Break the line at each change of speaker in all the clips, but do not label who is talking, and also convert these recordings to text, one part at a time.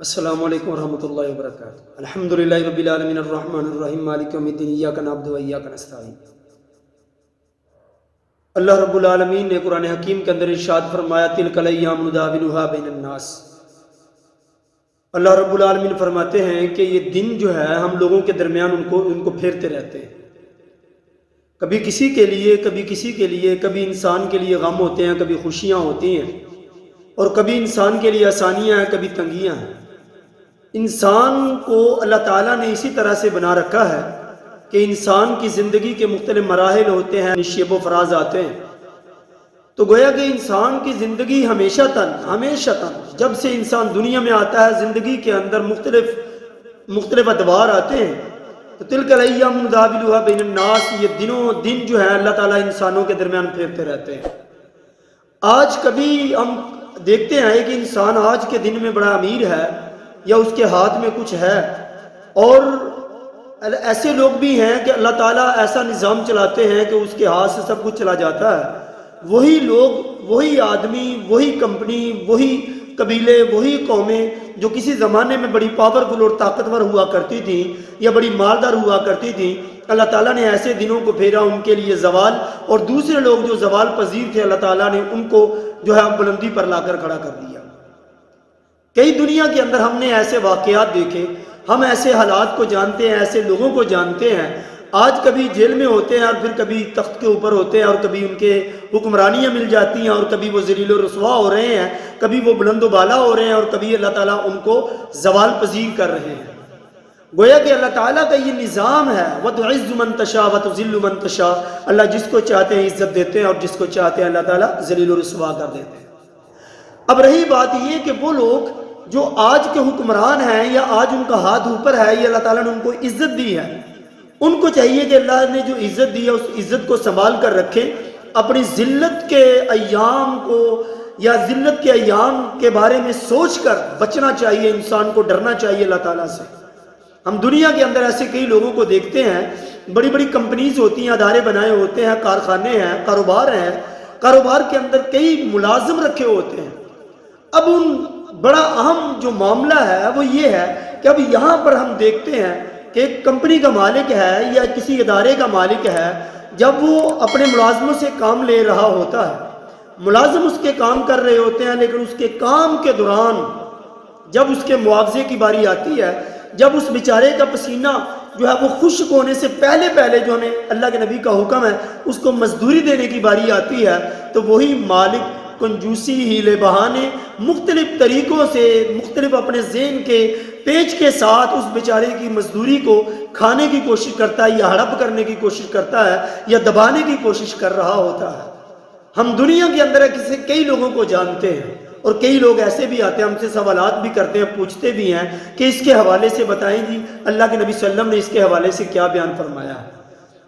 السلام علیکم ورحمۃ اللہ وبرکاتہ۔ الحمدللہ رب العالمین الرحمن الرحیم مالک یوم الدین ایاک نعبد و ایاک نستعین۔ اللہ رب العالمین نے قرآن حکیم کے اندر ارشاد فرمایا تلک الایام نداولها بین الناس۔ اللہ رب العالمین فرماتے ہیں کہ یہ دن جو ہے ہم لوگوں کے درمیان ان کو پھیرتے رہتے ہیں، کبھی کسی کے لیے کبھی کسی کے لیے، کبھی انسان کے لیے غم ہوتے ہیں، کبھی خوشیاں ہوتی ہیں، اور کبھی انسان کے لیے آسانیاں ہیں، کبھی تنگیاں ہیں۔ انسان کو اللہ تعالیٰ نے اسی طرح سے بنا رکھا ہے کہ انسان کی زندگی کے مختلف مراحل ہوتے ہیں، شیب و فراز آتے ہیں، تو گویا کہ انسان کی زندگی ہمیشہ جب سے انسان دنیا میں آتا ہے زندگی کے اندر مختلف ادوار آتے ہیں۔ تو تلک الایام نداولها بین الناس، یہ دن جو ہے اللہ تعالیٰ انسانوں کے درمیان پھیرتے رہتے ہیں۔ آج کبھی ہم دیکھتے ہیں کہ انسان آج کے دن میں بڑا امیر ہے یا اس کے ہاتھ میں کچھ ہے، اور ایسے لوگ بھی ہیں کہ اللہ تعالیٰ ایسا نظام چلاتے ہیں کہ اس کے ہاتھ سے سب کچھ چلا جاتا ہے۔ وہی لوگ، وہی آدمی، وہی کمپنی، وہی قبیلے، وہی قومیں جو کسی زمانے میں بڑی پاورفل اور طاقتور ہوا کرتی تھیں یا بڑی مالدار ہوا کرتی تھیں، اللہ تعالیٰ نے ایسے دنوں کو پھیرا ان کے لیے زوال، اور دوسرے لوگ جو زوال پذیر تھے اللہ تعالیٰ نے ان کو جو ہے بلندی پر لا کر کھڑا کر دیا۔ کئی دنیا کے اندر ہم نے ایسے واقعات دیکھے، ہم ایسے حالات کو جانتے ہیں، ایسے لوگوں کو جانتے ہیں۔ آج کبھی جیل میں ہوتے ہیں اور پھر کبھی تخت کے اوپر ہوتے ہیں، اور کبھی ان کے حکمرانیاں مل جاتی ہیں، اور کبھی وہ ذلیل و رسوا ہو رہے ہیں، کبھی وہ بلند و بالا ہو رہے ہیں، اور کبھی اللہ تعالیٰ ان کو زوال پذیر کر رہے ہیں۔ گویا کہ اللہ تعالیٰ کا یہ نظام ہے، وَتُعِزُّ مَن تَشَاءُ وَتُذِلُّ مَن تَشَاءُ۔ اللہ جس کو چاہتے ہیں عزت دیتے ہیں، اور جس کو چاہتے ہیں اللہ تعالیٰ ذلیل و رسوا کر دیتے ہیں۔ اب رہی بات یہ کہ وہ لوگ جو آج کے حکمران ہیں یا آج ان کا ہاتھ اوپر ہے، یہ اللہ تعالیٰ نے ان کو عزت دی ہے، ان کو چاہیے کہ اللہ نے جو عزت دی ہے اس عزت کو سنبھال کر رکھیں، اپنی ذلت کے ایام کو یا ذلت کے ایام کے بارے میں سوچ کر بچنا چاہیے، انسان کو ڈرنا چاہیے اللہ تعالیٰ سے۔ ہم دنیا کے اندر ایسے کئی لوگوں کو دیکھتے ہیں، بڑی بڑی کمپنیز ہوتی ہیں، ادارے بنائے ہوتے ہیں، کارخانے ہیں، کاروبار کے اندر کئی ملازم رکھے ہوتے ہیں۔ اب ان بڑا اہم جو معاملہ ہے وہ یہ ہے کہ اب یہاں پر ہم دیکھتے ہیں کہ ایک کمپنی کا مالک ہے یا کسی ادارے کا مالک ہے، جب وہ اپنے ملازموں سے کام لے رہا ہوتا ہے، ملازم اس کے کام کر رہے ہوتے ہیں، لیکن اس کے کام کے دوران جب اس کے معاوضے کی باری آتی ہے، جب اس بیچارے کا پسینہ جو ہے وہ خشک ہونے سے پہلے جو ہمیں اللہ کے نبی کا حکم ہے اس کو مزدوری دینے کی باری آتی ہے، تو وہی مالک کنجوسی، ہیلے بہانے، مختلف طریقوں سے، مختلف اپنے ذہن کے پیچ کے ساتھ اس بیچارے کی مزدوری کو کھانے کی کوشش کرتا ہے، یا ہڑپ کرنے کی کوشش کرتا ہے، یا دبانے کی کوشش کر رہا ہوتا ہے۔ ہم دنیا کے اندر کئی لوگوں کو جانتے ہیں، اور کئی لوگ ایسے بھی آتے ہیں ہم سے سوالات بھی کرتے ہیں، پوچھتے بھی ہیں کہ اس کے حوالے سے بتائیں جی اللہ کے نبی صلی اللہ علیہ وسلم نے اس کے حوالے سے کیا بیان فرمایا ہے۔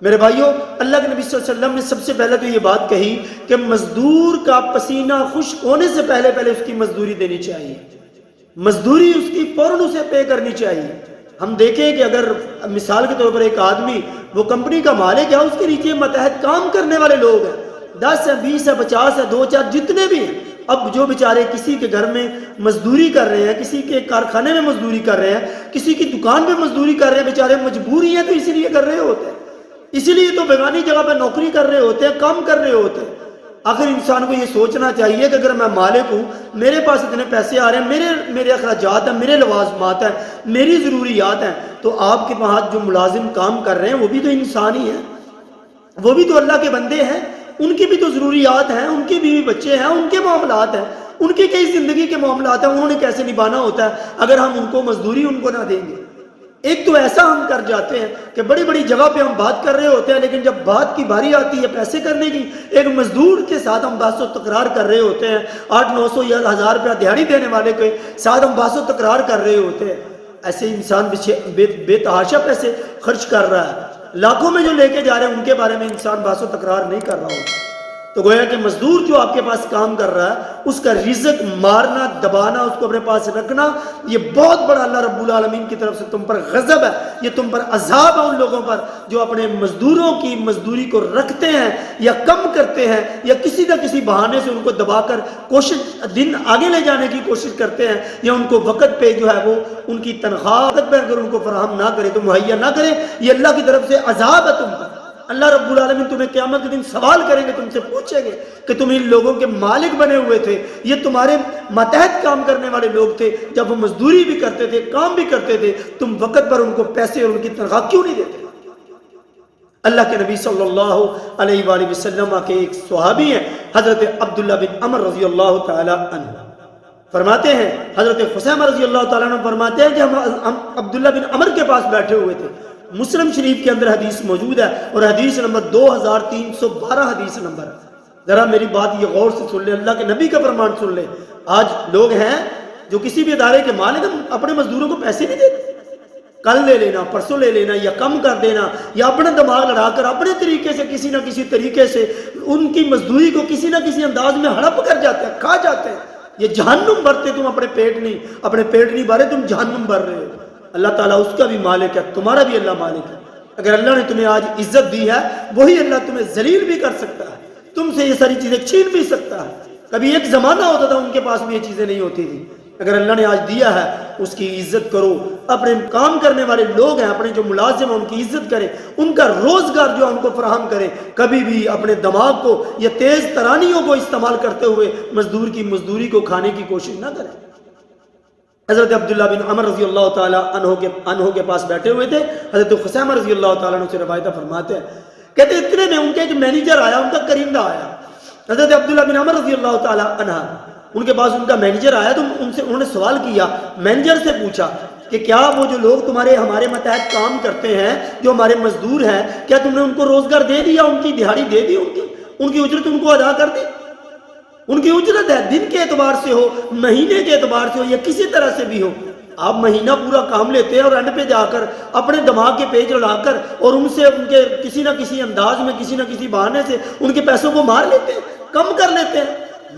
میرے بھائیوں، اللہ کے نبی صلی اللہ علیہ وسلم نے سب سے پہلے تو یہ بات کہی کہ مزدور کا پسینہ خشک ہونے سے پہلے اس کی مزدوری دینی چاہیے، مزدوری اس کی فوراً اسے پے کرنی چاہیے۔ ہم دیکھیں کہ اگر مثال کے طور پر ایک آدمی وہ کمپنی کا مالک ہے، اس کے نیچے متحد کام کرنے والے لوگ ہیں، 10 ہے، 20 ہے، 50 ہے، 2 4 جتنے بھی ہیں۔ اب جو بیچارے کسی کے گھر میں مزدوری کر رہے ہیں، کسی کے کارخانے میں مزدوری کر رہے ہیں، کسی کی دکان پہ مزدوری کر رہے ہیں، بیچارے مجبوری ہے تو اسی لیے کر رہے ہوتے ہیں، اسی لیے تو بیگانی جگہ پہ نوکری کر رہے ہوتے ہیں، کام کر رہے ہوتے ہیں۔ آخر انسان کو یہ سوچنا چاہیے کہ اگر میں مالک ہوں، میرے پاس اتنے پیسے آ رہے ہیں، میرے اخراجات ہیں، میرے لوازمات ہیں، میری ضروریات ہیں، تو آپ کے پاس جو ملازم کام کر رہے ہیں وہ بھی تو انسان ہی ہیں، وہ بھی تو اللہ کے بندے ہیں، ان کی بھی تو ضروریات ہیں، ان کے بیوی بچے ہیں، ان کے معاملات ہیں، ان کی کئی زندگی کے معاملات ہیں، انہوں نے کیسے نبھانا ہوتا ہے اگر ہم ان کو مزدوری ان کو نہ دیں گے۔ ایک تو ایسا ہم کر جاتے ہیں کہ بڑی بڑی جگہ پہ ہم بات کر رہے ہوتے ہیں، لیکن جب بات کی باری آتی ہے پیسے کرنے کی، ایک مزدور کے ساتھ ہم بحث و تکرار کر رہے ہوتے ہیں، 800-900 یا 1000 روپیہ دیہڑی دینے والے کے ساتھ ہم بحث و تکرار کر رہے ہوتے ہیں۔ ایسے انسان بے تحاشا پیسے خرچ کر رہا ہے، لاکھوں میں جو لے کے جا رہے ہیں ان کے بارے میں انسان بحث و تکرار نہیں کر رہا ہوتا۔ تو گویا کہ مزدور جو آپ کے پاس کام کر رہا ہے اس کا رزق مارنا، دبانا، اس کو اپنے پاس رکھنا، یہ بہت بڑا اللہ رب العالمین کی طرف سے تم پر غضب ہے، یہ تم پر عذاب ہے ان لوگوں پر جو اپنے مزدوروں کی مزدوری کو رکھتے ہیں یا کم کرتے ہیں یا کسی نہ کسی بہانے سے ان کو دبا کر دن آگے لے جانے کی کوشش کرتے ہیں، یا ان کو وقت پہ جو ہے وہ ان کی تنخواہ وقت پہ اگر ان کو فراہم نہ کرے تو مہیا نہ کرے، یہ اللہ کی طرف سے عذاب ہے تم پر۔ اللہ رب العالمین تمہیں قیامت کے دن سوال کریں گے، تم سے پوچھیں گے کہ تم ان لوگوں کے مالک بنے ہوئے تھے، یہ تمہارے ماتحت کام کرنے والے لوگ تھے، جب وہ مزدوری بھی کرتے تھے، کام بھی کرتے تھے، تم وقت پر ان کو پیسے اور ان کی تنخواہ کیوں نہیں دیتے؟ اللہ کے نبی صلی اللہ علیہ وآلہ وسلم کے ایک صحابی ہیں حضرت عبداللہ بن عمر رضی اللہ تعالی عنہ، فرماتے ہیں حضرت خثیمہ رضی اللہ تعالیٰ عنہ فرماتے ہیں کہ ہم عبداللہ بن عمر کے پاس بیٹھے ہوئے تھے، مسلم شریف کے اندر حدیث موجود ہے اور حدیث نمبر 2312 حدیث نمبر ہے۔ ذرا میری بات یہ غور سے سن لیں، اللہ کے نبی کا فرمان سن لیں۔ آج لوگ ہیں جو کسی بھی ادارے کے مالک اپنے مزدوروں کو پیسے نہیں دیتے، کل لے لینا، پرسوں لے لینا، یا کم کر دینا، یا اپنا دماغ لڑا کر اپنے طریقے سے کسی نہ کسی طریقے سے ان کی مزدوری کو کسی نہ کسی انداز میں ہڑپ کر جاتے ہیں، کھا جاتے ہیں۔ یہ جہنم بھرتے، تم اپنے پیٹ نہیں بھرے، تم جہنم بھر رہے ہو۔ اللہ تعالیٰ اس کا بھی مالک ہے، تمہارا بھی اللہ مالک ہے۔ اگر اللہ نے تمہیں آج عزت دی ہے، وہی اللہ تمہیں ذلیل بھی کر سکتا ہے، تم سے یہ ساری چیزیں چھین بھی سکتا ہے۔ کبھی ایک زمانہ ہوتا تھا ان کے پاس بھی یہ چیزیں نہیں ہوتی تھی، اگر اللہ نے آج دیا ہے اس کی عزت کرو۔ اپنے کام کرنے والے لوگ ہیں، اپنے جو ملازم ہیں ان کی عزت کریں، ان کا روزگار جو ان کو فراہم کریں، کبھی بھی اپنے دماغ کو یا تیز ترانیوں کو استعمال کرتے ہوئے مزدور کی مزدوری کو کھانے کی کوشش نہ کریں۔ حضرت عبداللہ بن عمر رضی اللہ تعالیٰ عنہ کے پاس بیٹھے ہوئے تھے، حضرت خثیمہ رضی اللہ تعالیٰ عنہ سے روایتہ فرماتے ہیں، کہتے اتنے میں ان کے ایک مینیجر آیا، ان کا کرندہ آیا، حضرت عبداللہ بن عمر رضی اللہ تعالیٰ عنہ ان کے پاس ان کا مینیجر آیا، تو انہوں نے سوال کیا، مینیجر سے پوچھا کہ کیا وہ جو لوگ ہمارے ماتحت کام کرتے ہیں، جو ہمارے مزدور ہیں، کیا تم نے ان کو روزگار دے دیا، ان کی دہاڑی دے دی، ان کی اجرت ان کو ادا کر دی؟ ان کی اجرت ہے، دن کے اعتبار سے ہو، مہینے کے اعتبار سے ہو، یا کسی طرح سے بھی ہو۔ آپ مہینہ پورا کام لیتے ہیں اور اینڈ پہ جا کر اپنے دماغ کے پیچ لڑا کر اور ان سے ان کے کسی نہ کسی انداز میں کسی نہ کسی بہانے سے ان کے پیسوں کو مار لیتے ہیں، کم کر لیتے ہیں۔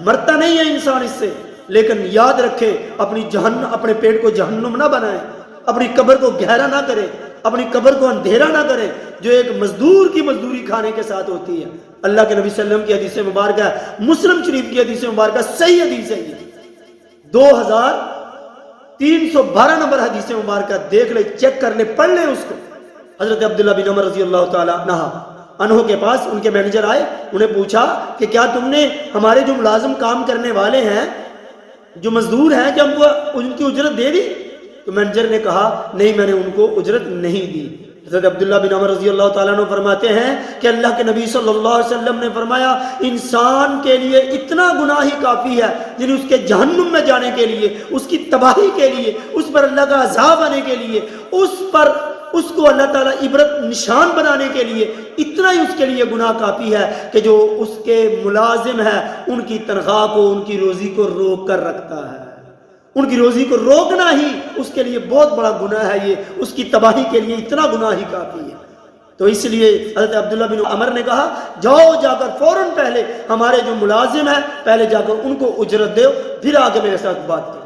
مرتا نہیں ہے انسان اس سے، لیکن یاد رکھے اپنے پیٹ کو جہنم نہ بنائے، اپنی قبر کو گہرا نہ کرے، اپنی قبر کو اندھیرا نہ کرے، جو ایک مزدور کی مزدوری کھانے کے ساتھ ہوتی ہے۔ اللہ کے نبی صلی اللہ علیہ وسلم کی حدیث مبارکہ ہے، مسلم شریف کی حدیث مبارکہ صحیح حدیث ہے، 2312 نمبر حدیث مبارکہ، دیکھ لے، چیک کر لے، پڑھ لے اس کو۔ حضرت عبداللہ بن عمر رضی اللہ تعالیٰ عنہ کے پاس ان کے مینیجر آئے، انہیں پوچھا کہ کیا تم نے ہمارے جو ملازم کام کرنے والے ہیں، جو مزدور ہیں، کیا ہم کو ان کی اجرت دے دی؟ تو مینیجر نے کہا نہیں، میں نے ان کو اجرت نہیں دی۔ حضرت عبداللہ بن عمر رضی اللہ تعالیٰ عنہ فرماتے ہیں کہ اللہ کے نبی صلی اللہ علیہ وسلم نے فرمایا انسان کے لیے اتنا گناہ ہی کافی ہے، یعنی اس کے جہنم میں جانے کے لیے، اس کی تباہی کے لیے، اس پر اللہ کا عذاب آنے کے لیے، اس کو اللہ تعالیٰ عبرت نشان بنانے کے لیے، اتنا ہی اس کے لیے گناہ کافی ہے کہ جو اس کے ملازم ہے ان کی تنخواہ کو، ان کی روزی کو روک کر رکھتا ہے۔ ان کی روزی کو روکنا ہی اس کے لیے بہت بڑا گناہ ہے، یہ اس کی تباہی کے لیے اتنا گناہ ہی کافی ہے۔ تو اس لیے حضرت عبداللہ بن عمر نے کہا جاؤ، جا کر فوراً پہلے ہمارے جو ملازم ہیں پہلے جا کر ان کو اجرت دو، پھر آگے میرے ساتھ بات کرو۔